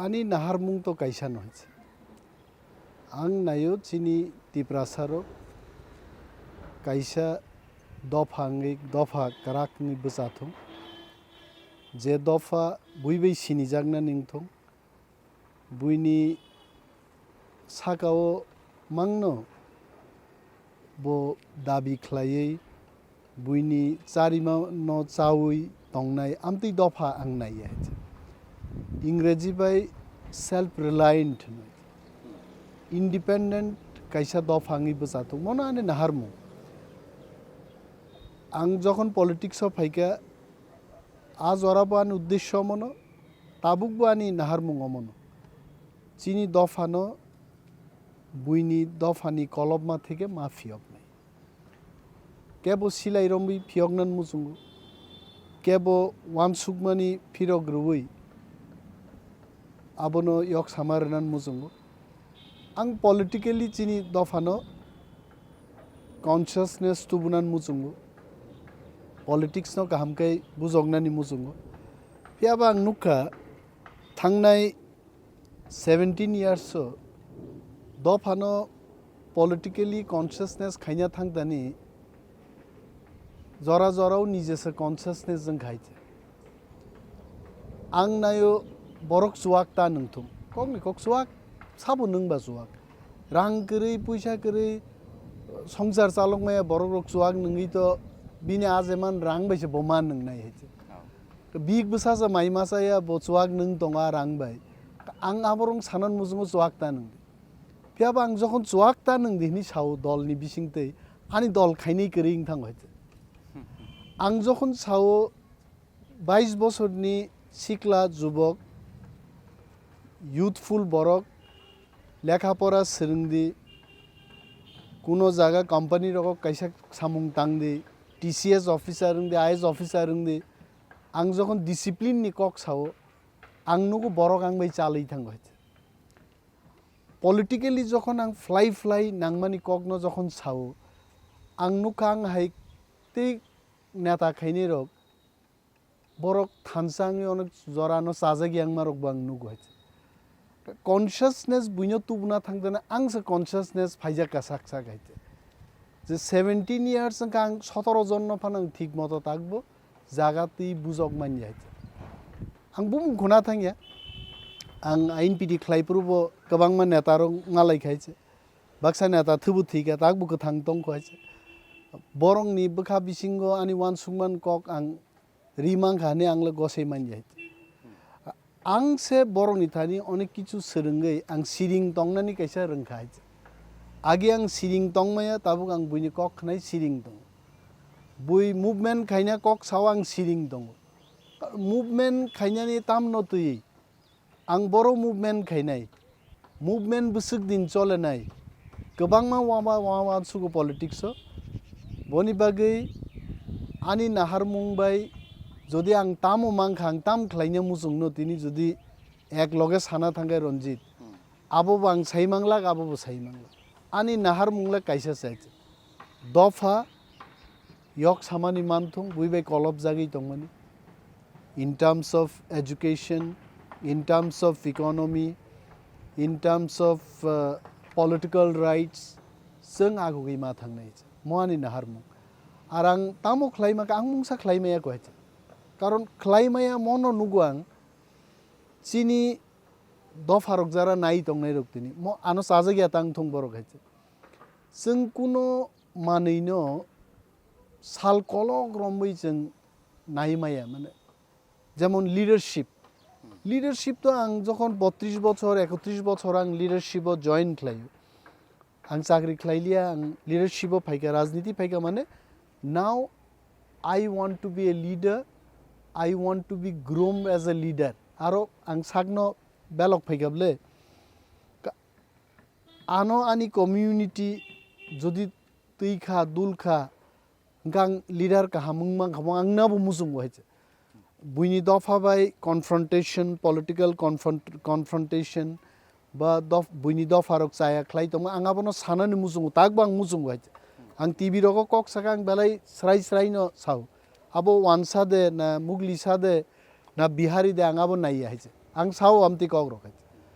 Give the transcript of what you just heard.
Ani naharmung to kaisa noise. Ang nayo chini tiprasaro kaisa dofa karak ni besathung. Je dofa buibai sinijagna ningthong. Buini sakao mangno bo dabi khlaiei buini charima no chawi tongnai amti dofa ang nai Ingreji bai self reliant independent kaisa dofa ngi besathung mona ane naharmu ang যখন politics of faika আজ ওরাবান উদ্দেশ্য মনো তাবুকবানি নাহারমুং অমনো চিনি দফানো বুইনি দফানি কলবমা থেকে মা ফিয়ক নাই কেবো সিলাই রম্বি ফিয়কনান মুসুঙ্গু কেবো one সুকমানি ফিরক রুই আবনো ইয়ক সামারনান মুসুঙ্গু আং politically চিনি দফানো consciousness তুবুনান মুসুঙ্গু politics no kahamkai bujognani musungo piaba ang nukha thangnai 17 years so dofano politically consciousness khaina thangdani jora jorao nijese consciousness jang khaiche ang nayo borok suwak ta nungthum kogni kok suwak sabo nungba suwak rang kiri puisa kiri সংসার চালক মায়া borok rok suwak nungi to bini azeman rang bai se boman nang nai heche big busa sa mai masa ya bo chuak nang tonga rang bai ang aborong sanan mujung chuak ta nang pya bang jokhon chuak ta nang dini sau dol ni bisingtei ani dol khaini kering thang heche ang jokhon sao 22 বছর ni sikla jubok youthful borok lekha pora srungdi kuno jaga company rok kaisa samung tangdi TCS officer rungdi IS officer rungdi ang jokhon discipline ni kok sao ang nugo borok ang bai chalai thang hoyche politically jokhon ang fly nangmani kok no jokhon sao ang nukang hai te neta khaini rok borok thansangi onek jorano sajagi ang marok bang nugo hoyche consciousness buino tubuna thangdana ang se consciousness phaija kasak sak haite যে 17 years Kang 17 জন ফানাং ঠিক মতো থাকবো জাগাতেই বুজক মানি যাইছে আং broom ঘনা থাঙ্গিয়া আং আইন PD খ্লাইপুরবো গোबांमा নেতারং মালাই খাইছে বাক্সা নেতা থুবু থিকা তাকবু থাং তং খাইছে বরং নি বখা বিসিঙ্গ আনি ওয়ান সুমান কক আং রিমাং খানে আংলে গসে মানি যাইছে আং সে বরং নি থানি অনেক কিছু সরঙ্গই আং সিরিং তংনানি কাইসা রংখাইছে Agi ang siring tong maya tabuk ang buini kok khnai siring tong bui movement khaina kok sawang siring tong movement khaina ni tam no tui ang boro movement khainai movement busuk din chole nai gobangma wama sugo politics o boni bagai ani naharmung bai jodi ang tamo mangkhang tam khlaina musung no tini jodi ek loge sana thangai Ranjit abo bang saimangla abo saimangla ani nahar mungla kaisa saite dofa yok samani manthung buibai kolob jagi tongmani in terms of education in terms of economy in terms of political rights seng agugi ma thangnai moani nahar mung arang tamo khlaima ka ang mungsa khlaimaya ko haite karon khlaimaya mono nuguang chini dofarok jara nai tongnai roktini mo ano sajagya tang thong borok haite जों कुनो मानैनो साल कलक रम्बै जों नायमाया माने যেমন leadership তো আং যখন 32 বছর 31 বছর আং লিডারশিপও জয়েন খাইও আং চাকরি খাইলিয়া আং লিডারশিপও ফাইকা রাজনীতি ফাইকা মানে now I want to be a leader I want to be grown as a leader আরো আং সাগনো বেলক ফাইকাবলে আনো আনি কমিউনিটি যদি তুই খা দুল খা গাং লিডার কাহা মুংমাং খামং আংনাবো মুসুং হয়েছে বুইনি দফা বাই কনফ্রন্টেশন পলিটিক্যাল কনফ্রন্টেশন বা বুইনি দফারক চায়া খ্লাই তং আঙাবনো সানানি মুসুং তাকবো আং মুসুং হয়েছে আং টিভি রক কক সাকা আং বেলাই স্রাই ন সাও আবো ওয়ানসা দে না মুগলি সা দে না বিহারি দে আঙাবো নাই হয়েছে ang sao amti kog roket